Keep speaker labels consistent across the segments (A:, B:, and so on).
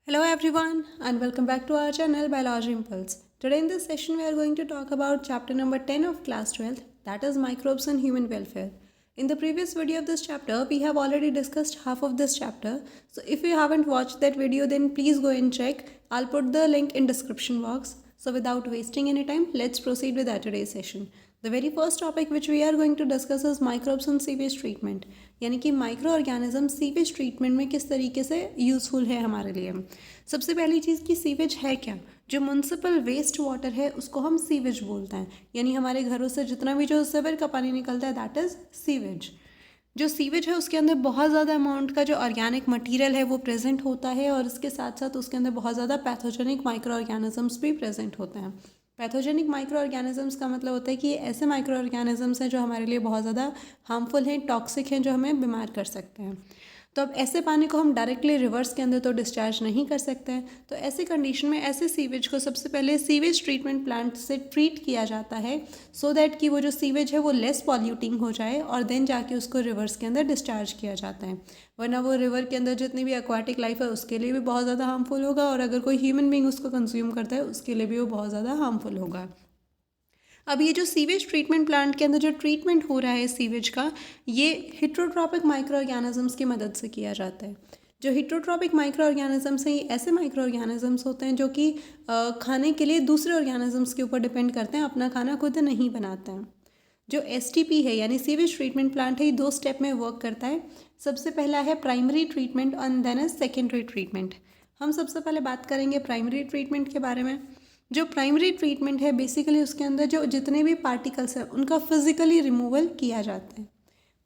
A: Hello everyone and welcome back to our channel Biology Impulse. Today in this session we are going to talk about chapter number 10 of class 12, that is microbes and human welfare. In the previous video of this chapter we have already discussed half of this chapter. So if you haven't watched that video then please go and check. I'll put the link in description box. So without wasting any time, let's proceed with our today's session. The very first topic which we are going to discuss is microbes and sewage treatment, यानी कि micro organism sewage treatment में किस तरीके से useful है हमारे लिए. सबसे पहली चीज़ कि सीवेज है क्या. जो म्यूनसिपल वेस्ट वाटर है उसको हम सीवेज बोलते हैं, यानी हमारे घरों से जितना भी जो सीवर का पानी निकलता है दैट इज़ सीवेज. जो सीवेज है उसके अंदर बहुत ज़्यादा अमाउंट का जो ऑर्गेनिक मटेरियल है वो प्रेजेंट होता है और इसके साथ साथ उसके अंदर बहुत ज़्यादा पैथोजेनिक माइक्रो ऑर्गेनिजम्स भी प्रेजेंट होते हैं. पैथोजेनिक माइक्रो ऑर्गेनिजम्स का मतलब होता है कि ये ऐसे माइक्रो ऑर्गेनिजम्स हैं जो हमारे लिए बहुत ज़्यादा हार्मफुल हैं, टॉक्सिक हैं, जो हमें बीमार कर सकते हैं. तो अब ऐसे पानी को हम डायरेक्टली रिवर्स के अंदर तो डिस्चार्ज नहीं कर सकते हैं. तो ऐसे कंडीशन में ऐसे सीवेज को सबसे पहले सीवेज ट्रीटमेंट प्लांट से ट्रीट किया जाता है सो दैट कि वो जो सीवेज है वो लेस पॉल्यूटिंग हो जाए और देन जाके उसको रिवर्स के अंदर डिस्चार्ज किया जाता है. वरना वो रिवर के अंदर जितनी भी एक्वाटिक लाइफ है उसके लिए भी बहुत ज़्यादा हार्मफुल होगा और अगर कोई ह्यूमन बींग उसको कंज्यूम करता है उसके लिए भी वो बहुत ज़्यादा हार्मफुल होगा. अब ये जो सीवेज ट्रीटमेंट प्लांट के अंदर जो ट्रीटमेंट हो रहा है सीवेज का, ये हिट्रोट्रॉपिक माइक्रो ऑर्गेनिजम्स की मदद से किया जाता है. जो हिट्रोट्रॉपिक माइक्रो ऑर्गेनिजम्स हैं ये ऐसे माइक्रो ऑर्गेनिजम्स होते हैं जो कि खाने के लिए दूसरे ऑर्गेनिजम्स के ऊपर डिपेंड करते हैं, अपना खाना खुद नहीं बनाते हैं. जो एसटीपी है यानी सीवेज ट्रीटमेंट प्लांट है, ये 2 स्टेप में वर्क करता है. सबसे पहला है प्राइमरी ट्रीटमेंट एंड देन है सेकेंडरी ट्रीटमेंट. हम सबसे पहले बात करेंगे प्राइमरी ट्रीटमेंट के बारे में. जो प्राइमरी ट्रीटमेंट है बेसिकली उसके अंदर जो जितने भी पार्टिकल्स हैं उनका फिजिकली रिमूवल किया जाता है.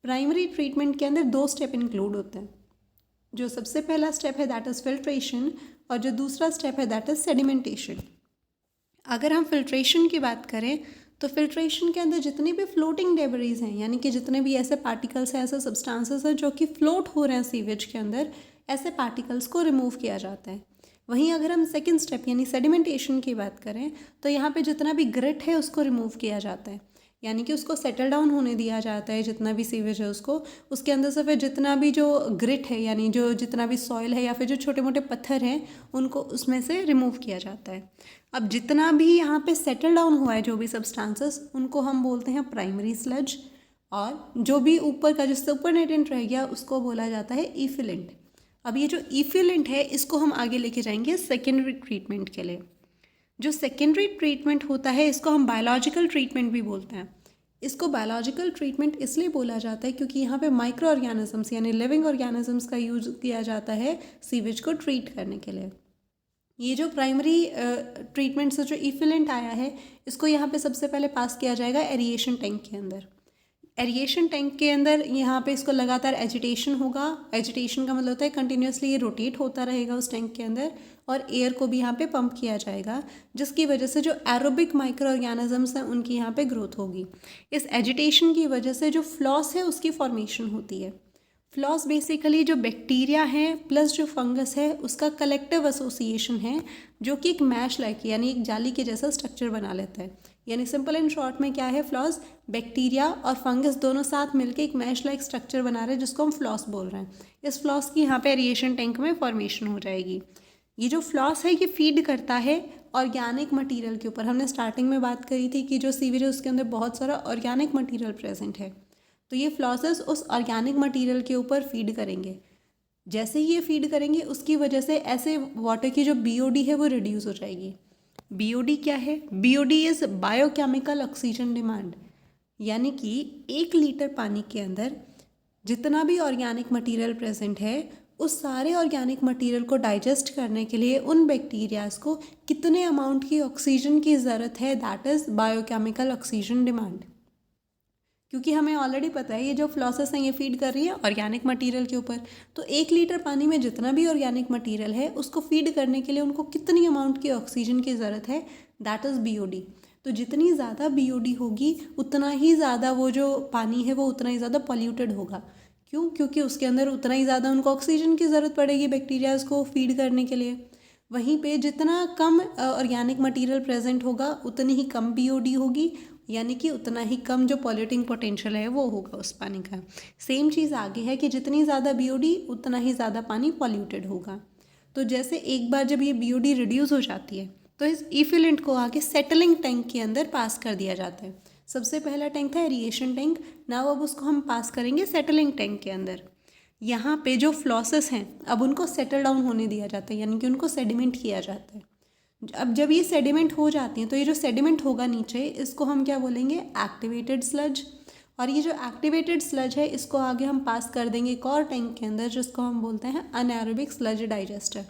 A: प्राइमरी ट्रीटमेंट के अंदर 2 स्टेप इंक्लूड होते हैं. जो सबसे पहला स्टेप है दैट इज़ फिल्ट्रेशन और जो दूसरा स्टेप है दैट इज़ सेडिमेंटेशन. अगर हम फिल्ट्रेशन की बात करें तो फिल्ट्रेशन के अंदर जितनी भी फ्लोटिंग डेबरीज हैं, यानी कि जितने भी ऐसे पार्टिकल्स हैं, ऐसे सब्सटेंसेस हैं जो कि फ्लोट हो रहे हैं सीवेज के अंदर, ऐसे पार्टिकल्स को रिमूव किया जाता है. वहीं अगर हम सेकंड स्टेप यानी सेडिमेंटेशन की बात करें तो यहाँ पे जितना भी ग्रिट है उसको रिमूव किया जाता है, यानी कि उसको सेटल डाउन होने दिया जाता है. जितना भी सीवेज है उसको उसके अंदर से फिर जितना भी जो ग्रिट है यानी जो जितना भी सॉइल है या फिर जो छोटे मोटे पत्थर हैं उनको उसमें से रिमूव किया जाता है. अब जितना भी यहाँ पे सेटल डाउन हुआ है जो भी सब्सटेंसेस उनको हम बोलते हैं प्राइमरी स्लज, और जो भी ऊपर का जो सुपरनेटेंट रह गया उसको बोला जाता है इफिलेंट. अब ये जो इफिलेंट है इसको हम आगे लेके जाएंगे सेकेंडरी ट्रीटमेंट के लिए. जो सेकेंडरी ट्रीटमेंट होता है इसको हम बायोलॉजिकल ट्रीटमेंट भी बोलते हैं. इसको बायोलॉजिकल ट्रीटमेंट इसलिए बोला जाता है क्योंकि यहाँ पे माइक्रो ऑर्गेनिजम्स यानी लिविंग ऑर्गेनिजम्स का यूज किया जाता है सीवेज को ट्रीट करने के लिए. ये जो प्राइमरी ट्रीटमेंट से जो इफिलेंट आया है इसको यहाँ पे सबसे पहले पास किया जाएगा एरिएशन टैंक के अंदर. एरिएशन टैंक के अंदर यहाँ पे इसको लगातार एजिटेशन होगा. एजिटेशन का मतलब होता है कंटिन्यूसली ये रोटेट होता रहेगा उस टैंक के अंदर और एयर को भी यहाँ पे पंप किया जाएगा, जिसकी वजह से जो एरोबिक माइक्रो ऑर्गेनिजम्स हैं उनकी यहाँ पे ग्रोथ होगी. इस एजिटेशन की वजह से जो फ्लॉस है उसकी फॉर्मेशन होती है. फ्लॉस बेसिकली जो बैक्टीरिया है प्लस जो फंगस है उसका कलेक्टिव एसोसिएशन है जो कि एक मैश लाइक यानी एक जाली के जैसा स्ट्रक्चर बना लेता है. यानी सिंपल एंड शॉर्ट में क्या है, फ्लॉस बैक्टीरिया और फंगस दोनों साथ मिलकर एक मैश लाइक स्ट्रक्चर बना रहे हैं जिसको हम फ्लॉस बोल रहे हैं. इस फ्लॉस की यहाँ पे एरिएशन टैंक में फॉर्मेशन हो जाएगी. ये जो फ्लॉस है ये फीड करता है ऑर्गेनिक मटेरियल के ऊपर. हमने स्टार्टिंग में बात करी थी कि जो सीवेज है उसके अंदर बहुत सारा ऑर्गेनिक मटेरियल प्रेजेंट है. तो ये फ्लॉसेस उस ऑर्गेनिक मटेरियल के ऊपर फीड करेंगे. जैसे ही ये फीड करेंगे उसकी वजह से ऐसे वाटर की जो बीओडी है वो रिड्यूस हो जाएगी. बीओडी क्या है? BOD is biochemical oxygen demand, यानी कि 1 लीटर पानी के अंदर जितना भी ऑर्गेनिक मटेरियल प्रेजेंट है उस सारे ऑर्गेनिक मटेरियल को डाइजेस्ट करने के लिए उन बैक्टीरियाज को कितने अमाउंट की ऑक्सीजन की ज़रूरत है, that is biochemical oxygen demand. क्योंकि हमें ऑलरेडी पता है ये जो फ्लॉसेस हैं ये फीड कर रही है ऑर्गेनिक मटेरियल के ऊपर. तो 1 लीटर पानी में जितना भी ऑर्गेनिक मटेरियल है उसको फीड करने के लिए उनको कितनी अमाउंट की ऑक्सीजन की ज़रूरत है, दैट इज़ बीओडी. तो जितनी ज़्यादा बीओडी होगी उतना ही ज़्यादा वो जो पानी है वो उतना ही ज़्यादा पॉल्यूटेड होगा. क्यों? क्योंकि उसके अंदर उतना ही ज़्यादा उनको ऑक्सीजन की ज़रूरत पड़ेगी बैक्टीरियाज को फीड करने के लिए. वहीं पे जितना कम ऑर्गेनिक मटेरियल प्रेजेंट होगा उतनी ही कम बीओडी होगी, यानी कि उतना ही कम जो पॉल्यूटिंग पोटेंशियल है वो होगा उस पानी का. सेम चीज़ आगे है कि जितनी ज़्यादा बीओडी उतना ही ज़्यादा पानी पॉल्यूटेड होगा. तो जैसे एक बार जब ये BOD रिड्यूस हो जाती है तो इस इफ्लुएंट को आगे सेटलिंग टैंक के अंदर पास कर दिया जाता है। सबसे पहला टैंक था एरिएशन टैंक, नाउ अब उसको हम पास करेंगे सेटलिंग टैंक के अंदर। यहाँ पे जो फ्लॉसेस हैं अब उनको सेटल डाउन होने दिया जाता है, यानी कि उनको सेडिमेंट किया जाता है। अब जब ये सेडिमेंट हो जाती हैं तो ये जो सेडिमेंट होगा नीचे इसको हम क्या बोलेंगे, एक्टिवेटेड स्लज। और ये जो एक्टिवेटेड स्लज है इसको आगे हम पास कर देंगे एक और टैंक के अंदर जिसको हम बोलते हैं अनएरोबिक स्लज डाइजेस्टर।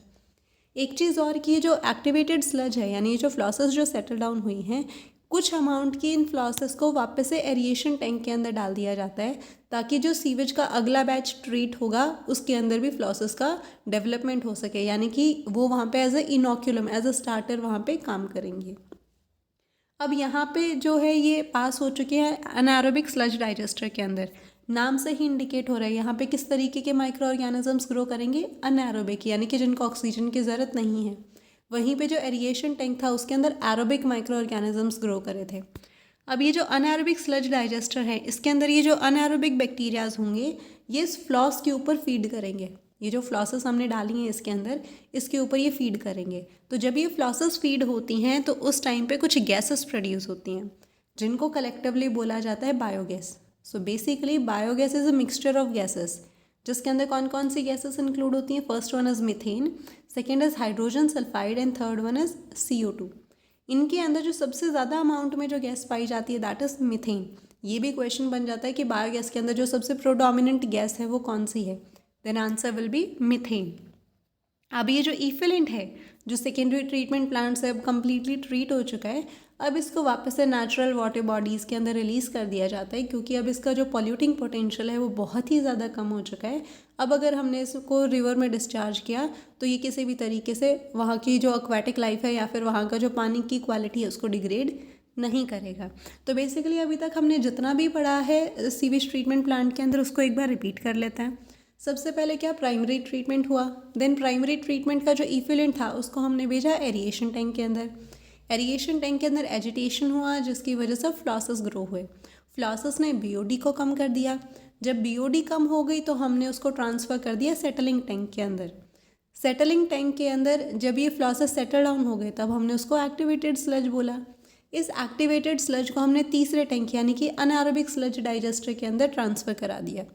A: एक चीज़ और कि ये जो एक्टिवेटेड स्लज है यानी ये जो फ्लॉसेस जो सेटल डाउन हुई हैं, कुछ अमाउंट की इन फ्लॉसेस को वापस से एरिएशन टैंक के अंदर डाल दिया जाता है ताकि जो सीवेज का अगला बैच ट्रीट होगा उसके अंदर भी फ्लॉसेस का डेवलपमेंट हो सके, यानी कि वो वहाँ पे as a inoculum as a starter वहाँ पे काम करेंगे। अब यहाँ पे जो है ये पास हो चुके हैं अनएरोबिक स्लज डाइजेस्टर के अंदर। नाम से ही इंडिकेट हो रहा है यहाँ पे किस तरीके के माइक्रो ऑर्गेनिजम्स ग्रो करेंगे, अनएरोबिक, यानी कि जिनको ऑक्सीजन की ज़रूरत नहीं है। वहीं पे जो एरिएशन टैंक था उसके अंदर एरोबिक माइक्रो ऑर्गेनिजम्स ग्रो करे थे। अब ये जो अनएरोबिक स्लज डाइजेस्टर है इसके अंदर ये जो अनएरोबिक बैक्टीरियाज होंगे ये इस फ्लॉस के ऊपर फीड करेंगे। ये जो फ्लॉसेस हमने डाली हैं इसके अंदर इसके ऊपर ये फीड करेंगे। तो जब ये फ्लॉसेस फीड होती हैं तो उस टाइम पे कुछ गैसेस प्रोड्यूस होती हैं जिनको कलेक्टिवली बोला जाता है biogas. So basically biogas is a mixture of gases जिसके अंदर कौन कौन सी गैसेस इंक्लूड होती हैं। First one is methane, second is hydrogen sulphide and third one is CO2। इनके अंदर जो सबसे ज़्यादा अमाउंट में जो गैस पाई जाती है दैट इज़ मीथेन। ये भी क्वेश्चन बन जाता है कि बायोगैस के अंदर जो सबसे प्रोडोमिनेंट गैस है वो कौन सी है, then answer will be methane. अब ये जो इफिलेंट है जो सेकेंडरी ट्रीटमेंट प्लांट से अब कम्प्लीटली ट्रीट हो चुका है, अब इसको वापस से नेचुरल वाटर बॉडीज़ के अंदर रिलीज़ कर दिया जाता है क्योंकि अब इसका जो पॉल्यूटिंग पोटेंशियल है वो बहुत ही ज़्यादा कम हो चुका है। अब अगर हमने इसको रिवर में डिस्चार्ज किया तो ये किसी भी तरीके से वहाँ की जो एक्वेटिक लाइफ है या फिर वहाँ का जो पानी की क्वालिटी है उसको डिग्रेड नहीं करेगा। तो बेसिकली अभी तक हमने जितना भी पढ़ा है सीवेज ट्रीटमेंट प्लांट के अंदर उसको एक बार रिपीट कर लेते हैं। सबसे पहले क्या प्राइमरी ट्रीटमेंट हुआ, देन प्राइमरी ट्रीटमेंट का जो इफ्लुएंट था उसको हमने भेजा एरिएशन टैंक के अंदर। एरिएशन टैंक के अंदर एजिटेशन हुआ जिसकी वजह से फ्लॉसेस ग्रो हुए। फ्लॉसेस ने BOD को कम कर दिया। जब BOD कम हो गई तो हमने उसको ट्रांसफ़र कर दिया सेटलिंग टैंक के अंदर। सेटलिंग टैंक के अंदर जब ये फ्लॉसेस सेटल डाउन हो गए तब हमने उसको एक्टिवेटेड स्लज बोला। इस एक्टिवेटेड स्लज को हमने तीसरे टैंक यानी कि अनएरोबिक स्लज डाइजेस्टर के अंदर ट्रांसफ़र करा दिया।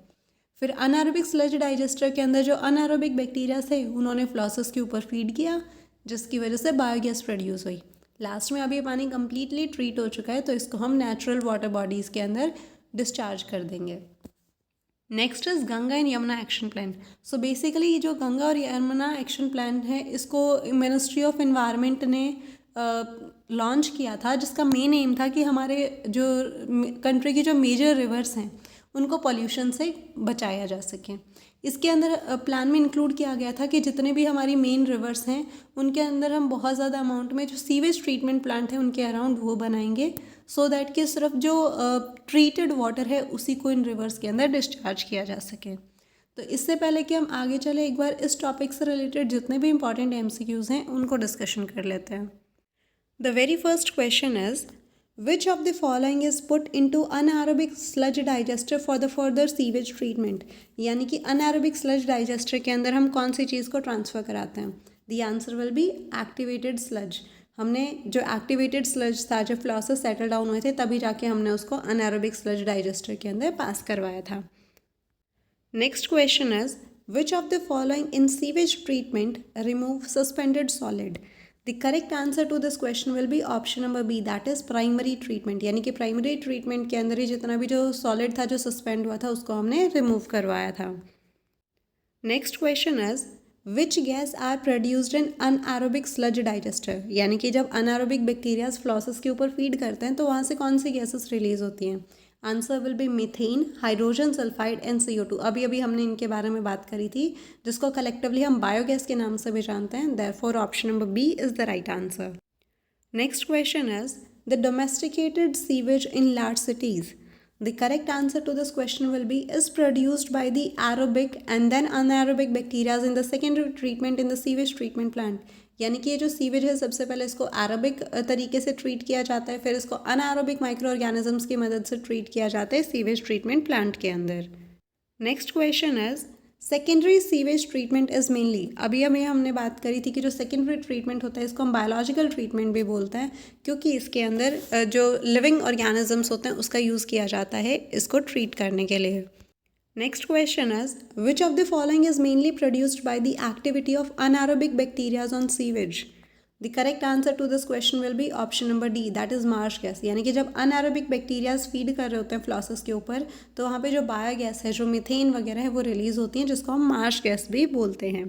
A: फिर अनएरोबिक स्लज डाइजेस्टर के अंदर जो अनएरोबिक बैक्टीरिया थे उन्होंने फ्लॉसेस के ऊपर फीड किया जिसकी वजह से बायोगैस प्रोड्यूस हुई। लास्ट में अब ये पानी कम्प्लीटली ट्रीट हो चुका है तो इसको हम नेचुरल वाटर बॉडीज़ के अंदर डिस्चार्ज कर देंगे। Next is Ganga and Yamuna action plan. So basically जो गंगा और यमुना एक्शन प्लान है इसको मिनिस्ट्री ऑफ एनवायरनमेंट ने लॉन्च किया था जिसका मेन एम था कि हमारे जो कंट्री की जो मेजर रिवर्स हैं उनको पॉल्यूशन से बचाया जा सके। इसके अंदर प्लान में इंक्लूड किया गया था कि जितने भी हमारी मेन रिवर्स हैं उनके अंदर हम बहुत ज़्यादा अमाउंट में जो सीवेज ट्रीटमेंट प्लांट है उनके अराउंड वो बनाएंगे सो दैट कि सिर्फ जो ट्रीटेड वाटर है उसी को इन रिवर्स के अंदर डिस्चार्ज किया जा सके। तो इससे पहले कि हम आगे चले एक बार इस टॉपिक से रिलेटेड जितने भी इंपॉर्टेंट MCQs हैं उनको डिस्कशन कर लेते हैं। The very first question is Which of the following is put into anaerobic sludge digester for the further sewage treatment? यानी कि anaerobic sludge digester के अंदर हम कौन सी चीज़ को ट्रांसफ़र कराते हैं? The answer will be activated sludge। हमने जो activated sludge था जब फ्लॉसेस सेटल डाउन हुए थे तभी जाके हमने उसको anaerobic sludge digester के अंदर पास करवाया था। Next question is which of the following in sewage treatment remove suspended solid? The correct answer to this question will be option number B, that is primary treatment। यानी कि primary treatment के अंदर ही जितना भी जो सॉलिड था जो suspend हुआ था उसको हमने रिमूव करवाया था। Next question is which gas are produced in anaerobic sludge digester. यानी कि जब अनएरोबिक बैक्टीरियाज फ्लॉसेस के ऊपर फीड करते हैं तो वहाँ से कौन सी गैसेस रिलीज होती हैं? Answer will be methane, hydrogen sulphide and CO2। अभी अभी हमने इनके बारे में बात करी थी जिसको कलेक्टिवली हम बायोगैस के नाम से भी जानते हैं। Therefore option number B is the right answer. Next question is the domesticated sewage in large cities. The correct answer to this question will be is produced by the aerobic and then anaerobic bacteria in the secondary treatment in the sewage treatment plant। यानी कि ये जो sewage है सबसे पहले इसको aerobic तरीके से ट्रीट किया जाता है फिर इसको अनएरोबिक माइक्रो ऑर्गेनिजम्स की मदद से ट्रीट किया जाता है सीवेज ट्रीटमेंट प्लांट के अंदर। Next question is secondary sewage treatment is mainly, अभी हमें हमने बात करी थी कि जो सेकेंडरी ट्रीटमेंट होता है इसको हम बायोलॉजिकल ट्रीटमेंट भी बोलते हैं, क्योंकि इसके अंदर जो लिविंग ऑर्गेनिजम्स होते हैं उसका यूज़ किया जाता है इसको ट्रीट करने के लिए। Next question is which of the following is mainly produced by the activity of anaerobic bacterias on sewage. The correct answer to this question will be option number D, that is marsh gas. यानी कि जब anaerobic bacterias feed कर रहे होते हैं फ्लॉसेस के ऊपर तो वहाँ पे जो बायोगैस है, जो मीथेन वगैरह है, वो रिलीज होती हैं, जिसको हम मार्श गैस भी बोलते हैं।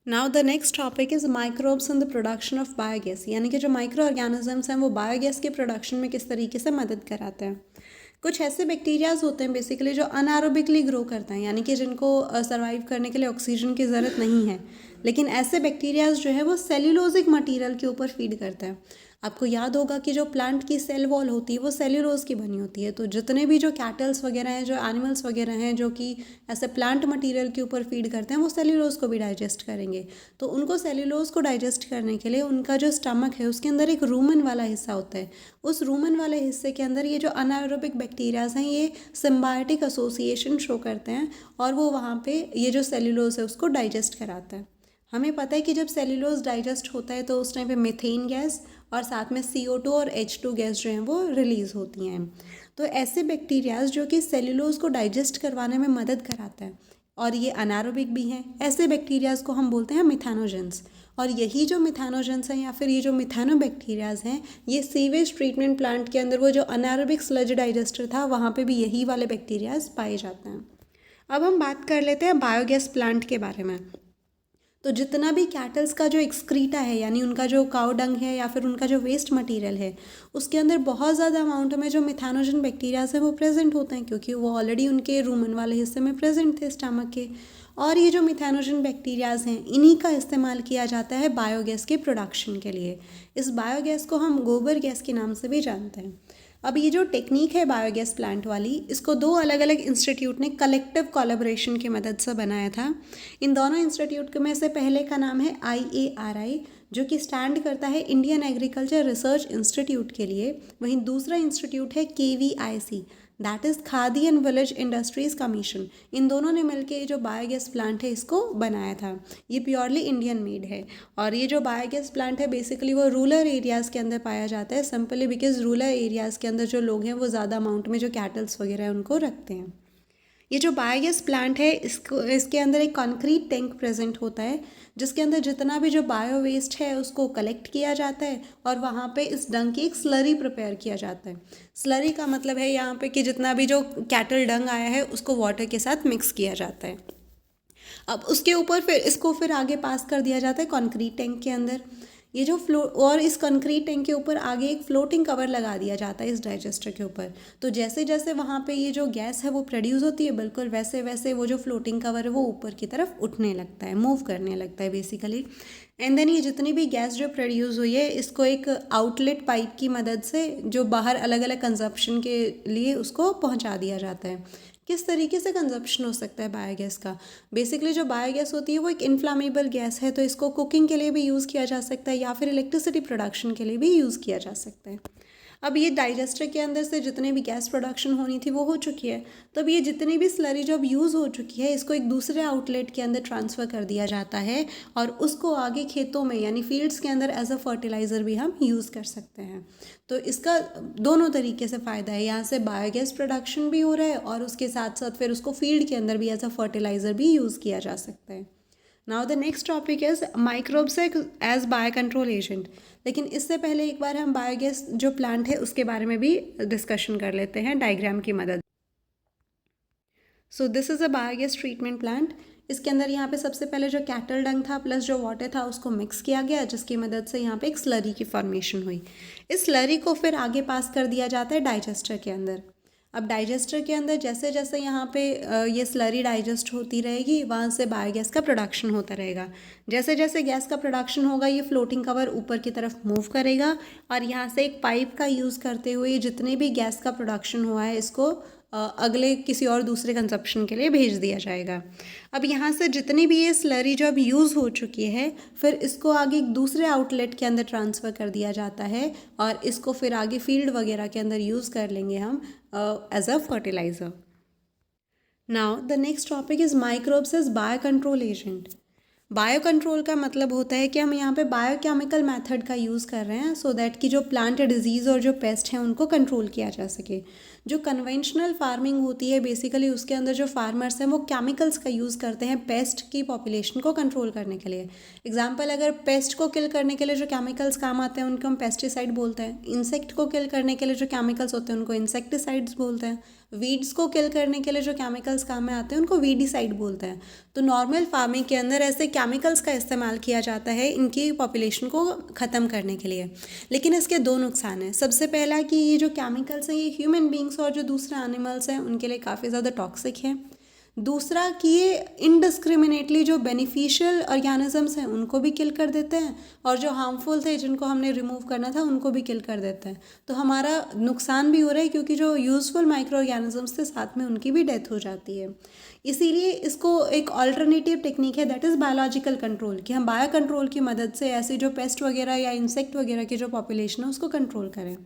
A: Now the next topic is microbes in the production of biogas, यानी कि जो माइक्रो ऑर्गेनिजम्स हैं वो बायोगैस के प्रोडक्शन में किस तरीके से मदद कराते हैं। कुछ ऐसे बैक्टीरियाज होते हैं बेसिकली जो अनारोबिकली ग्रो करते हैं, यानी कि जिनको सर्वाइव करने के लिए ऑक्सीजन की ज़रूरत नहीं है, लेकिन ऐसे बैक्टीरियाज जो है वो सेल्यूलोजिक मटेरियल के ऊपर फीड करते हैं। आपको याद होगा कि जो प्लांट की सेल वॉल होती है वो सेल्यूलोज की बनी होती है, तो जितने भी जो कैटल्स वगैरह हैं, जो एनिमल्स वगैरह हैं जो कि ऐसे प्लांट मटेरियल के ऊपर फीड करते हैं, वो सेल्यूलोज को भी डाइजेस्ट करेंगे। तो उनको सेल्यूलोज को डाइजेस्ट करने के लिए उनका जो स्टमक है उसके अंदर एक रूमन वाला हिस्सा होता है। उस रूमन वाले हिस्से के अंदर ये जो अनाएरोबिक बैक्टीरियाज हैं ये सिम्बायोटिक एसोसिएशन शो करते हैं और वो वहाँ पे ये जो सेल्यूलोज है उसको डाइजेस्ट कराता है। हमें पता है कि जब सेल्यूलोज डाइजेस्ट होता है तो उस टाइम पे मीथेन गैस और साथ में CO2 और H2 गैस जो हैं वो रिलीज़ होती हैं। तो ऐसे बैक्टीरियाज जो कि सेल्यूलोज को डाइजेस्ट करवाने में मदद कराते हैं और ये अनारोबिक भी हैं, ऐसे बैक्टीरियाज को हम बोलते हैं मिथानोजेंस। और यही जो मिथानोजेंस हैं या फिर ये जो मिथानोबैक्टीरियाज हैं ये सीवेज ट्रीटमेंट प्लांट के अंदर वो जो अनारोबिक स्लज डाइजेस्टर था वहाँ पे भी यही वाले बैक्टीरियाज पाए जाते हैं। अब हम बात कर लेते हैं बायोगैस प्लांट के बारे में। तो जितना भी कैटल्स का जो एक्सक्रीटा है, यानी उनका जो काउ डंग है या फिर उनका जो वेस्ट मटेरियल है, उसके अंदर बहुत ज़्यादा अमाउंट में जो मिथानोजन बैक्टीरियाज हैं वो प्रेजेंट होते हैं, क्योंकि वो ऑलरेडी उनके रूमन वाले हिस्से में प्रेजेंट थे स्टमक के। और ये जो मिथानोजन बैक्टीरियाज हैं इन्हीं का इस्तेमाल किया जाता है बायोगैस के प्रोडक्शन के लिए। इस बायोगैस को हम गोबर गैस के नाम से भी जानते हैं। अब ये जो टेक्निक है बायोगैस प्लांट वाली, इसको दो अलग अलग इंस्टीट्यूट ने कलेक्टिव कोलैबोरेशन की मदद से बनाया था। इन दोनों इंस्टीट्यूट में से पहले का नाम है IARI, जो कि स्टैंड करता है इंडियन एग्रीकल्चर रिसर्च इंस्टीट्यूट के लिए। वहीं दूसरा इंस्टीट्यूट है KVIC, that is Khadi and village industries commission. इन दोनों ने मिलकर जो बायोगैस प्लांट है इसको बनाया था। ये प्योरली इंडियन मेड है और ये जो बायोगैस प्लांट है बेसिकली वो रूरल एरियाज़ के अंदर पाया जाता है, सिंपली बिकॉज रूरल एरियाज़ के अंदर जो लोग हैं वो ज़्यादा अमाउंट में जो कैटल्स वगैरह है उनको रखते हैं। ये जो बायोगैस प्लांट है इसके अंदर एक कॉन्क्रीट टैंक प्रेजेंट होता है, जिसके अंदर जितना भी जो बायो वेस्ट है उसको कलेक्ट किया जाता है और वहाँ पे इस डंग की एक स्लरी प्रिपेयर किया जाता है। स्लरी का मतलब है यहाँ पे कि जितना भी जो कैटल डंग आया है उसको वाटर के साथ मिक्स किया जाता है। अब उसके ऊपर फिर इसको फिर आगे पास कर दिया जाता है कॉन्क्रीट टैंक के अंदर। ये जो और इस कंक्रीट टैंक के ऊपर आगे एक फ्लोटिंग कवर लगा दिया जाता है इस डाइजेस्टर के ऊपर। तो जैसे जैसे वहाँ पे ये जो गैस है वो प्रोड्यूस होती है, बिल्कुल वैसे वैसे वो जो फ्लोटिंग कवर है वो ऊपर की तरफ उठने लगता है, मूव करने लगता है बेसिकली। एंड देन ये जितनी भी गैस जो प्रोड्यूस हुई है इसको एक आउटलेट पाइप की मदद से जो बाहर अलग अलग कंजप्शन के लिए उसको पहुँचा दिया जाता है। किस तरीके से कंजप्शन हो सकता है बायोगैस का? बेसिकली जो बायोगैस होती है वो एक इन्फ्लामेबल गैस है, तो इसको कुकिंग के लिए भी यूज़ किया जा सकता है या फिर इलेक्ट्रिसिटी प्रोडक्शन के लिए भी यूज़ किया जा सकता है। अब ये डाइजेस्टर के अंदर से जितने भी गैस प्रोडक्शन होनी थी वो हो चुकी है, तो अब ये जितनी भी स्लरी जो अब यूज़ हो चुकी है इसको एक दूसरे आउटलेट के अंदर ट्रांसफ़र कर दिया जाता है और उसको आगे खेतों में यानी फील्ड्स के अंदर एज अ फर्टिलाइज़र भी हम यूज़ कर सकते हैं। तो इसका दोनों तरीके से फ़ायदा है, यहाँ से बायोगैस प्रोडक्शन भी हो रहा है और उसके साथ साथ फिर उसको फील्ड के अंदर भी एज अ फर्टिलाइज़र भी यूज़ किया जा सकता है। Now the next topic is microbes as bio control agent. लेकिन इससे पहले एक बार हम बायोगैस जो प्लांट है उसके बारे में भी डिस्कशन कर लेते हैं डायग्राम की मदद। So this is a biogas treatment plant. इसके अंदर यहाँ पे सबसे पहले जो कैटल डंग था प्लस जो वाटर था उसको मिक्स किया गया, जिसकी मदद से यहाँ पे एक स्लरी की फॉर्मेशन हुई। इस स्लरी को फिर आगे पास कर दिया जाता है डाइजेस्टर के अंदर। अब डाइजेस्टर के अंदर जैसे जैसे यहाँ पे ये स्लरी डाइजेस्ट होती रहेगी वहाँ से बायोगैस का प्रोडक्शन होता रहेगा। जैसे जैसे गैस का प्रोडक्शन होगा ये फ्लोटिंग कवर ऊपर की तरफ मूव करेगा और यहाँ से एक पाइप का यूज़ करते हुए जितने भी गैस का प्रोडक्शन हुआ है इसको अगले किसी और दूसरे कंजप्शन के लिए भेज दिया जाएगा। अब यहाँ से जितनी भी ये स्लरी जो अब यूज़ हो चुकी है फिर इसको आगे एक दूसरे आउटलेट के अंदर ट्रांसफ़र कर दिया जाता है और इसको फिर आगे फील्ड वगैरह के अंदर यूज़ कर लेंगे हम as a fertilizer. Now the next topic is microbes as bio control agent. Bio control का मतलब होता है कि हम यहाँ पे बायोकेमिकल मेथड का यूज़ कर रहे हैं सो दैट कि जो प्लांट डिजीज़ और जो पेस्ट हैं उनको कंट्रोल किया जा सके। जो कन्वेंशनल फार्मिंग होती है बेसिकली उसके अंदर जो फार्मर्स हैं वो केमिकल्स का यूज़ करते हैं पेस्ट की पॉपुलेशन को कंट्रोल करने के लिए। एग्जाम्पल, अगर पेस्ट को किल करने के लिए जो केमिकल्स काम आते हैं उनको हम पेस्टिसाइड बोलते हैं। इंसेक्ट को किल करने के लिए जो केमिकल्स होते हैं उनको इंसेक्टिसाइड्स बोलते हैं। वीड्स को किल करने के लिए जो केमिकल्स काम में आते हैं उनको वीडिसाइड बोलते हैं। तो नॉर्मल फार्मिंग के अंदर ऐसे केमिकल्स का इस्तेमाल किया जाता है इनकी पॉपुलेशन को ख़त्म करने के लिए। लेकिन इसके दो नुकसान हैं। सबसे पहला कि ये जो केमिकल्स हैं ये ह्यूमन बींग्स और जो दूसरे एनिमल्स हैं उनके लिए काफ़ी ज़्यादा टॉक्सिक हैं। दूसरा कि ये इनडिस्क्रिमिनेटली जो बेनिफिशियल ऑर्गेनिजम्स हैं उनको भी किल कर देते हैं और जो हार्मफुल थे जिनको हमने रिमूव करना था उनको भी किल कर देते हैं। तो हमारा नुकसान भी हो रहा है क्योंकि जो यूज़फुल माइक्रो ऑर्गेनिजम्स थे साथ में उनकी भी डेथ हो जाती है। इसीलिए इसको एक ऑल्टरनेटिव टेक्निक है दैट इज़ बायोलॉजिकल कंट्रोल, कि हम बायो कंट्रोल की मदद से ऐसे जो पेस्ट वगैरह या इंसेक्ट वगैरह की जो पॉपुलेशन है उसको कंट्रोल करें।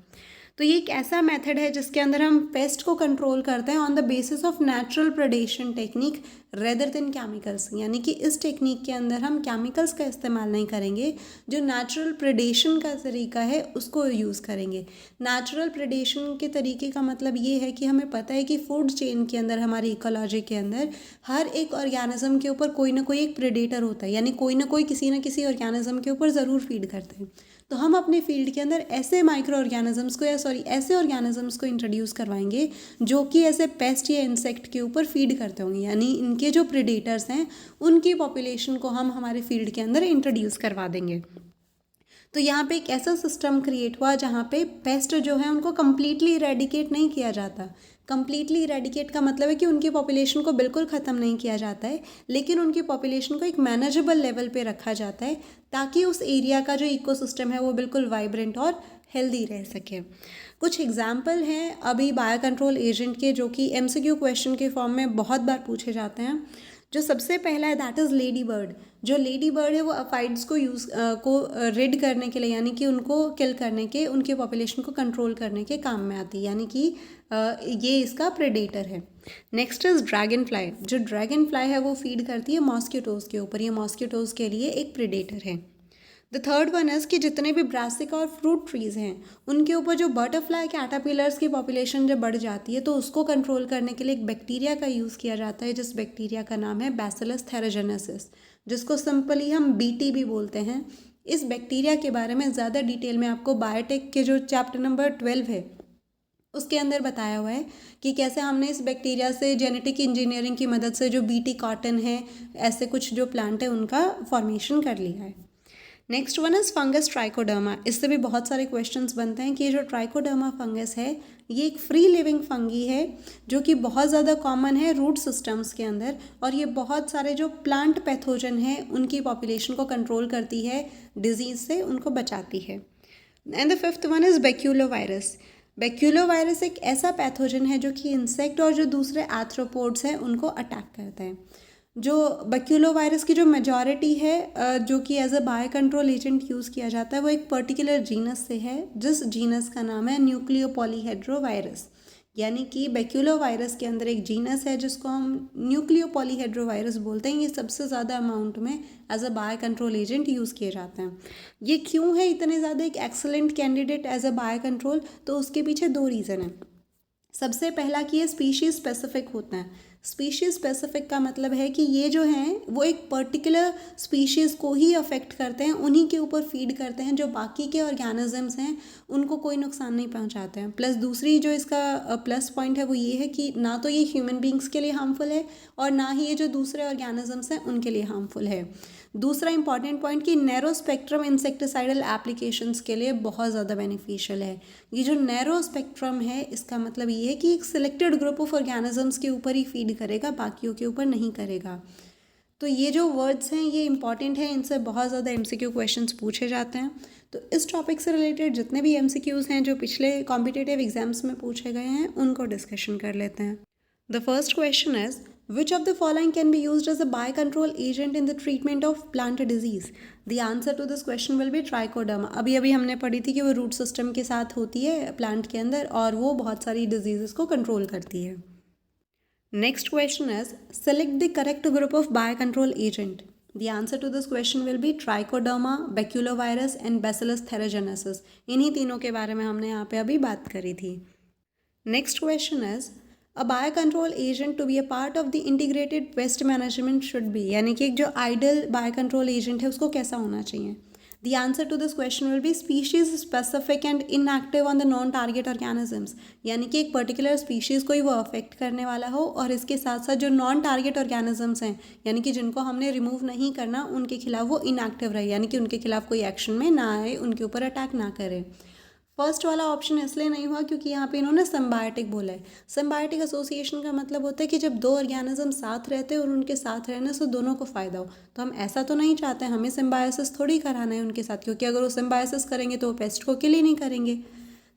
A: तो ये एक ऐसा मेथड है जिसके अंदर हम पेस्ट को कंट्रोल करते हैं on the basis of natural predation technique rather than chemicals. यानी कि इस टेक्निक के अंदर हम केमिकल्स का इस्तेमाल नहीं करेंगे, जो नेचुरल प्रेडेशन का तरीका है उसको यूज़ करेंगे। नेचुरल प्रेडेशन के तरीके का मतलब ये है कि हमें पता है कि फूड चेन के अंदर, हमारी इकोलॉजी के अंदर हर एक ऑर्गेनिज्म के ऊपर कोई ना कोई एक प्रेडेटर होता है, यानी कोई ना कोई किसी न किसी ऑर्गेनिज्म के ऊपर ज़रूर फीड करते हैं। तो हम अपने फील्ड के अंदर ऐसे माइक्रो ऑर्गेनिजम्स को ऐसे ऑर्गेनिजम्स को इंट्रोड्यूस करवाएंगे जो कि ऐसे पेस्ट या इंसेक्ट के ऊपर फीड करते होंगे, यानी इनके जो प्रेडेटर्स हैं उनकी पॉपुलेशन को हम हमारे फील्ड के अंदर इंट्रोड्यूस करवा देंगे। तो यहाँ पे एक ऐसा सिस्टम क्रिएट हुआ जहाँ पे पेस्ट जो है उनको कम्प्लीटली इरेडिकेट नहीं किया जाता। कम्प्लीटली इरेडिकेट का मतलब है कि उनकी पॉपुलेशन को बिल्कुल ख़त्म नहीं किया जाता है, लेकिन उनकी पॉपुलेशन को एक मैनेजेबल लेवल पे रखा जाता है ताकि उस एरिया का जो इकोसिस्टम है वो बिल्कुल वाइब्रेंट और हेल्दी रह सके। कुछ एग्जाम्पल हैं अभी बायो कंट्रोल एजेंट के जो कि MCQ क्वेश्चन के फॉर्म में बहुत बार पूछे जाते हैं। जो सबसे पहला है दैट इज़ लेडी बर्ड। जो लेडी बर्ड है वो अफाइड्स को रिड करने के लिए, यानी कि उनको किल करने के, उनके पॉपुलेशन को कंट्रोल करने के काम में आती है, यानी कि ये इसका प्रेडेटर है। Next is dragon fly. जो ड्रैगन फ्लाई है वो फीड करती है मॉस्किटोज़ के ऊपर, ये मॉस्किटोज़ के लिए एक प्रेडेटर है। द थर्ड वन इज़ कि जितने भी ब्रासिका और फ्रूट ट्रीज़ हैं उनके ऊपर जो बटरफ्लाई कैटरपिलर्स की पॉपुलेशन जब बढ़ जाती है तो उसको कंट्रोल करने के लिए एक बैक्टीरिया का यूज़ किया जाता है, जिस बैक्टीरिया का नाम है बैसिलस थेराजेनेसिस, जिसको सिंपली हम BT भी बोलते हैं। इस बैक्टीरिया के बारे में ज़्यादा डिटेल में आपको बायोटेक के जो चैप्टर नंबर 12 है उसके अंदर बताया हुआ है कि कैसे हमने इस बैक्टीरिया से जेनेटिक इंजीनियरिंग की मदद से जो BT कॉटन है, ऐसे कुछ जो प्लांट है उनका फॉर्मेशन कर लिया है। Next one is fungus trichoderma. इससे भी बहुत सारे क्वेश्चंस बनते हैं कि ये जो ट्राइकोडर्मा फंगस है ये एक फ्री लिविंग फंगी है जो कि बहुत ज़्यादा कॉमन है रूट सिस्टम्स के अंदर, और ये बहुत सारे जो प्लांट पैथोजन हैं उनकी पॉपुलेशन को कंट्रोल करती है, डिजीज़ से उनको बचाती है। And the fifth one is baculovirus. Baculovirus एक ऐसा पैथोजन है जो कि इंसेक्ट और जो दूसरे आर्थ्रोपोड्स हैं उनको अटैक करता है। जो बैक्यूलोवायरस की जो मेजॉरिटी है जो कि as a bio control agent use किया जाता है वो एक पर्टिकुलर जीनस से है, जिस जीनस का नाम है न्यूक्लियोपॉलीहेड्रोवायरस। यानी कि बैक्यूलोवायरस के अंदर एक जीनस है जिसको हम न्यूक्लियोपॉलीहेड्रोवायरस बोलते हैं। ये सबसे ज़्यादा अमाउंट में as a bio control agent use किए जाते हैं। ये क्यों है इतने ज़्यादा एक excellent candidate as a bio control, तो उसके पीछे दो रीज़न है। सबसे पहला कि ये स्पीशीज़ स्पेसिफिक होते हैं। स्पीशीज़ स्पेसिफिक का मतलब है कि ये जो हैं वो एक पर्टिकुलर स्पीशीज़ को ही अफेक्ट करते हैं, उन्हीं के ऊपर फीड करते हैं, जो बाकी के ऑर्गेनिजम्स हैं उनको कोई नुकसान नहीं पहुंचाते हैं। प्लस दूसरी जो इसका प्लस पॉइंट है वो ये है कि ना तो ये ह्यूमन बींग्स के लिए हार्मफुल है और ना ही ये जो दूसरे ऑर्गेनिजम्स हैं उनके लिए हार्मफुल है। दूसरा इंपॉर्टेंट पॉइंट कि नैरो स्पेक्ट्रम इंसेक्टिसाइडल एप्लीकेशंस के लिए बहुत ज़्यादा बेनिफिशियल है। ये जो नैरो स्पेक्ट्रम है इसका मतलब ये है कि एक सिलेक्टेड ग्रुप ऑफ ऑर्गेनिजम्स के ऊपर ही फीड करेगा, बाकियों के ऊपर नहीं करेगा। तो ये जो वर्ड्स हैं ये इंपॉर्टेंट हैं, इनसे बहुत ज़्यादा MCQ क्वेश्चंस पूछे जाते हैं। तो इस टॉपिक से रिलेटेड जितने भी MCQs हैं जो पिछले कॉम्पिटिटिव एग्जाम्स में पूछे गए हैं उनको डिस्कशन कर लेते हैं। The first question is which of the following can be used as a biocontrol agent in the treatment of plant disease? The answer to this question will be trichoderma। अभी हमने पढ़ी थी कि वो रूट सिस्टम के साथ होती है प्लांट के अंदर और वो बहुत सारी डिजीज़ को कंट्रोल करती है। Next question is, select the correct group of biocontrol agent. The answer to this question will be Trichoderma, Baculovirus and Bacillus thuringiensis. इन्हीं तीनों के बारे में हमने यहाँ पे अभी बात करी थी. Next question is, a biocontrol agent to be a part of the integrated pest management should be, यानी कि एक जो ideal biocontrol agent है उसको कैसा होना चाहिए. The answer to this question will be species specific and inactive on the non-target organisms. यानी कि एक पर्टिकुलर स्पीशीज़ को ही वो अफेक्ट करने वाला हो और इसके साथ साथ जो नॉन टारगेट ऑर्गेनिजम्स हैं यानी कि जिनको हमने रिमूव नहीं करना उनके खिलाफ वो इनएक्टिव रहे, यानी कि उनके खिलाफ कोई एक्शन में ना आए, उनके ऊपर अटैक ना करे. फर्स्ट वाला ऑप्शन इसलिए नहीं हुआ क्योंकि यहाँ पे इन्होंने सिम्बायोटिक बोला है. सिम्बायोटिक एसोसिएशन का मतलब होता है कि जब दो ऑर्गेनिज्म साथ रहते हैं और उनके साथ रहने से दोनों को फ़ायदा हो. तो हम ऐसा तो नहीं चाहते, हमें सिम्बायोसिस थोड़ी कराना है उनके साथ, क्योंकि अगर वो सिम्बायोसिस करेंगे तो वो पेस्ट को किल ही नहीं करेंगे.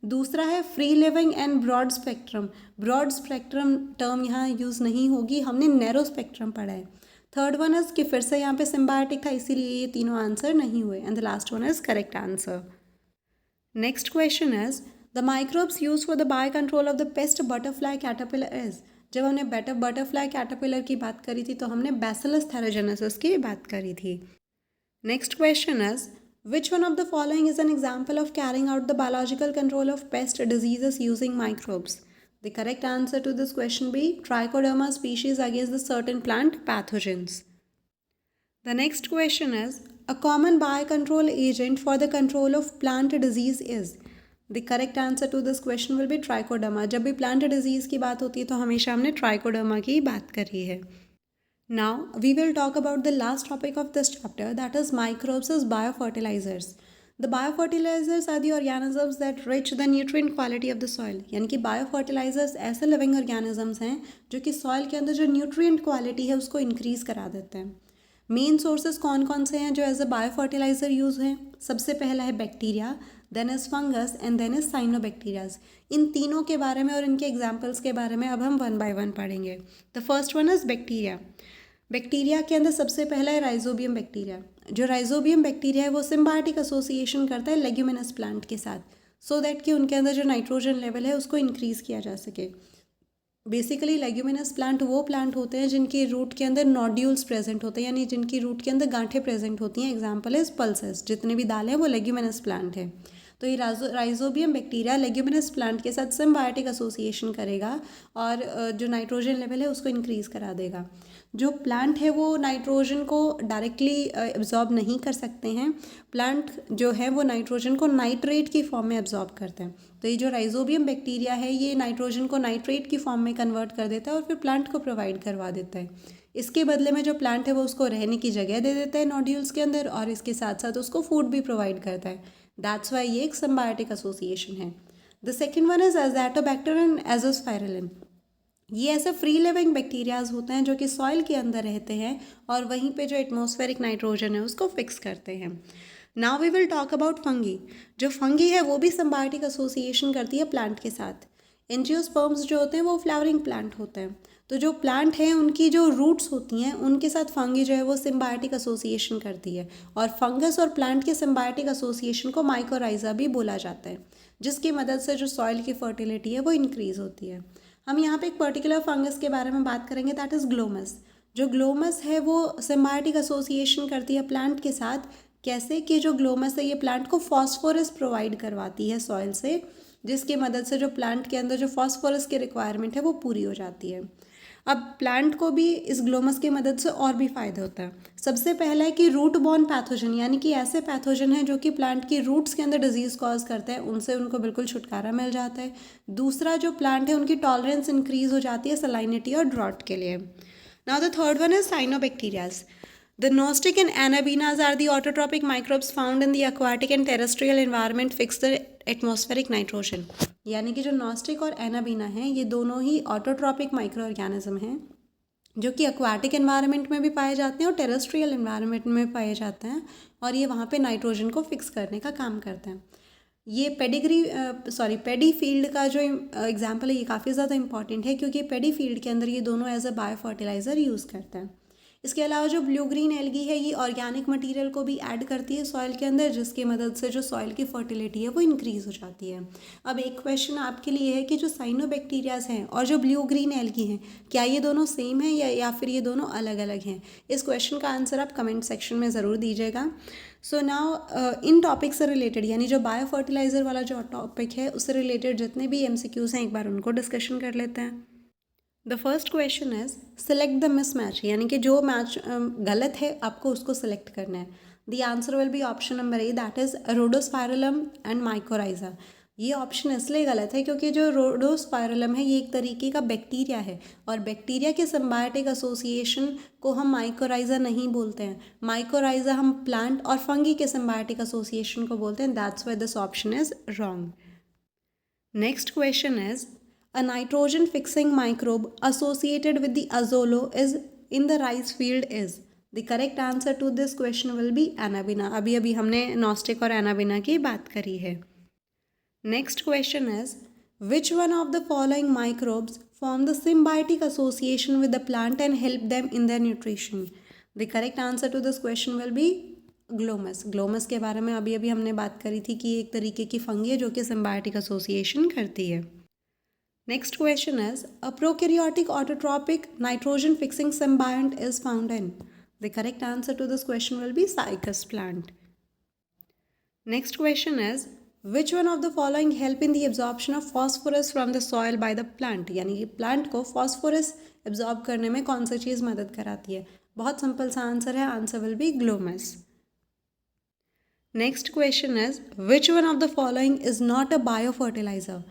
A: दूसरा है free living and broad spectrum. Broad spectrum term यहाँ यूज़ नहीं होगी, हमने नैरो स्पेक्ट्रम पढ़ा है. थर्ड वन इज़ कि फिर से यहाँ पे सिम्बायोटिक था इसीलिए ये तीनों आंसर नहीं हुए. And the last one is correct answer. Next question is, the microbes used for the biocontrol of the pest butterfly caterpillar is. जब हमने बटरफ्लाई कैटरपिलर की बात करी थी तो हमने बैसिलस थैराजेनेसिस की बात करी थी. Next question is, which one of the following is an example of carrying out the biological control of pest diseases using microbes? The correct answer to this question be Trichoderma species against the certain plant pathogens. The next question is, a common biocontrol agent for the control of plant disease is. The correct answer to this question will be Trichoderma. जब भी plant disease की बात होती है तो हमेशा हमने Trichoderma की बात करी है. Now we will talk about the last topic of this chapter, that is microbes as biofertilizers. The biofertilizers are the organisms that enrich the nutrient quality of the soil. यानी कि biofertilizers ऐसे living organisms हैं जो कि soil के अंदर जो nutrient quality है उसको increase करा देते हैं. मेन सोर्सेज कौन कौन से हैं जो as a bio fertiliser use हैं? सबसे पहला है bacteria, then is fungus and then is cyanobacterias. इन तीनों के बारे में और इनके एग्जांपल्स के बारे में अब हम वन बाय वन पढ़ेंगे. The first one is bacteria. Bacteria के अंदर सबसे पहला है राइजोबियम बैक्टीरिया. जो राइजोबियम बैक्टीरिया है वो सिम्बायोटिक एसोसिएशन करता है लेग्यूमिनस प्लांट के साथ, सो दैट कि उनके अंदर जो नाइट्रोजन लेवल है उसको इंक्रीज़ किया जा सके. बेसिकली लेग्यूमिनस प्लांट वो प्लांट होते हैं जिनकी रूट के अंदर नोड्यूल्स प्रेजेंट होते हैं, यानी जिनकी रूट के अंदर गांठें प्रेजेंट होती हैं. Example is pulses. जितने भी दालें हैं वो लेग्यूमिनस प्लांट है. तो ये राइजोबियम बैक्टीरिया लेग्यूमिनस प्लांट के साथ सिम्बायोटिक एसोसिएशन करेगा और जो नाइट्रोजन लेवल है उसको इंक्रीज़ करा देगा. जो प्लांट है वो नाइट्रोजन को डायरेक्टली एब्जॉर्ब नहीं कर सकते हैं. प्लांट जो है वो नाइट्रोजन को नाइट्रेट की फॉर्म में एब्जॉर्ब करते हैं. तो ये जो राइजोबियम बैक्टीरिया है ये नाइट्रोजन को नाइट्रेट की फॉर्म में कन्वर्ट कर देता है और फिर प्लांट को प्रोवाइड करवा देता है. इसके बदले में जो प्लांट है वो उसको रहने की जगह दे देता है नोड्यूल्स के अंदर और इसके साथ साथ उसको फूड भी प्रोवाइड करता है. दैट्स वाई ये एक सिम्बायोटिक एसोसिएशन है. The second one is azotobacter and azospirillum. ये ऐसे फ्री लिविंग बैक्टीरियाज होते हैं जो कि सॉइल के अंदर रहते हैं और वहीं पे जो एटमॉस्फेरिक नाइट्रोजन है उसको फिक्स करते हैं. Now we will talk about fungi. जो फंगी है वो भी सिम्बायोटिक एसोसिएशन करती है प्लांट के साथ. एंजियोस्पर्म्स जो होते हैं वो फ्लावरिंग प्लांट होते हैं. तो जो प्लांट हैं उनकी जो रूट्स होती हैं उनके साथ फंगी जो है वो सिम्बायोटिक एसोसिएशन करती है. और फंगस और प्लांट के सिम्बायोटिक एसोसिएशन को माइकोराइजा भी बोला जाता है, जिसकी मदद से जो सॉइल की फर्टिलिटी है वो इंक्रीज़ होती है. हम यहाँ पे एक पर्टिकुलर फंगस के बारे में बात करेंगे, दैट इज़ ग्लोमस. जो ग्लोमस है वो सिम्बायोटिक एसोसिएशन करती है प्लांट के साथ. कैसे कि जो ग्लोमस है ये प्लांट को फॉस्फोरस प्रोवाइड करवाती है सॉइल से, जिसकी मदद से जो प्लांट के अंदर जो फॉस्फोरस की रिक्वायरमेंट है वो पूरी हो जाती है. अब प्लांट को भी इस ग्लोमस की मदद से और भी फ़ायदा होता है. सबसे पहला है कि रूट बॉर्न पैथोजन, यानी कि ऐसे पैथोजन हैं जो कि प्लांट की रूट्स के अंदर डिजीज़ कॉज करते हैं, उनसे उनको बिल्कुल छुटकारा मिल जाता है. दूसरा जो प्लांट है उनकी टॉलरेंस इंक्रीज़ हो जाती है सलाइनिटी और ड्रॉट के लिए. Now the third one is cyanobacterias. The Nostoc and Anabaenas are the autotrophic microbes found in the aquatic and terrestrial environment fix the atmospheric nitrogen. यानी कि जो नॉस्टिक और एनाबीना हैं ये दोनों ही ऑटोट्रॉपिक माइक्रो ऑर्गेनिज्म हैं जो कि एक्वाटिक एनवायरनमेंट में भी पाए जाते हैं और टेरेस्ट्रियल एनवायरनमेंट में पाए जाते हैं और ये वहाँ पे नाइट्रोजन को फिक्स करने का काम करते हैं. ये पेडी फील्ड का जो एग्जाम्पल है ये काफ़ी ज़्यादा इंपॉर्टेंट है क्योंकि पेडी फील्ड के अंदर ये दोनों as a bio fertiliser use करते हैं. इसके अलावा जो ब्लू ग्रीन एल्गी है ये ऑर्गेनिक मटेरियल को भी ऐड करती है सॉइल के अंदर, जिसकी मदद से जो सॉइल की फर्टिलिटी है वो इंक्रीज़ हो जाती है। अब एक क्वेश्चन आपके लिए है कि जो साइनोबैक्टीरियाज हैं और जो ब्लू ग्रीन एल्गी हैं, क्या ये दोनों सेम हैं या फिर ये दोनों अलग अलग हैं? इस क्वेश्चन का आंसर आप कमेंट सेक्शन में ज़रूर दीजिएगा। सो नाउ इन टॉपिक से रिलेटेड, यानी जो बायो फर्टिलाइज़र वाला जो टॉपिक है उससे रिलेटेड जितने भी MCQs हैं एक बार उनको डिस्कशन कर लेते हैं। The first question is select the mismatch, यानी कि जो मैच गलत है आपको उसको सेलेक्ट करना है। The answer will be option number A, that is rhodospirillum and mycorrhiza. ये ऑप्शन इसलिए गलत है क्योंकि जो रोडोस्पाइरलम है ये एक तरीके का बैक्टीरिया है और बैक्टीरिया के सिम्बायोटिक एसोसिएशन को हम माइकोराइजा नहीं बोलते हैं। माइकोराइजा हम प्लांट और फंगी के सिम्बायोटिक एसोसिएशन को बोलते हैं। That's why this option is wrong. Next question is a nitrogen fixing microbe associated with the azolo is in the rice field is. The correct answer to this question will be Anabina. अभी हमने gnostic और Anabaena की बात करी है। Next question is which one of the following microbes form the symbiotic association with the plant and help them in their nutrition? The correct answer to this question will be Glomus. Glomus के बारे में अभी हमने बात करी थी कि एक तरीके की फंगी है जो कि सिम्बायोटिक एसोसिएशन करती है। Next question is a prokaryotic autotrophic nitrogen fixing symbiont is found in. The correct answer to this question will be Cycas plant. Next question is which one of the following help in the absorption of phosphorus from the soil by the plant? यानी कि plant को phosphorus absorb करने में कौन सी चीज़ मदद कराती है? बहुत सिंपल सा आंसर है, answer will be glomus. Next question is which one of the following is not a biofertilizer?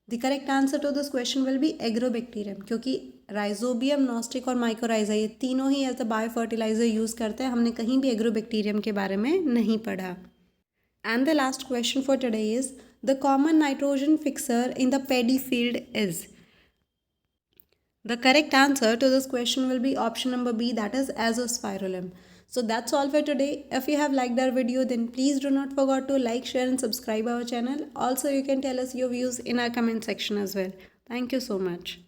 A: The correct answer to this question will be agrobacterium, क्योंकि राइजोबियम, नॉस्टिक और माइकोराइजा ये तीनों ही as a biofertilizer use करते हैं। हमने कहीं भी एग्रोबैक्टीरियम के बारे में नहीं पढ़ा। And the last question for today is the common nitrogen fixer in the paddy field is. The correct answer to this question will be option number B, that is azospirillum. So that's all for today. If you have liked our video, then please do not forget to like, share and subscribe our channel. Also, you can tell us your views in our comment section as well. Thank you so much.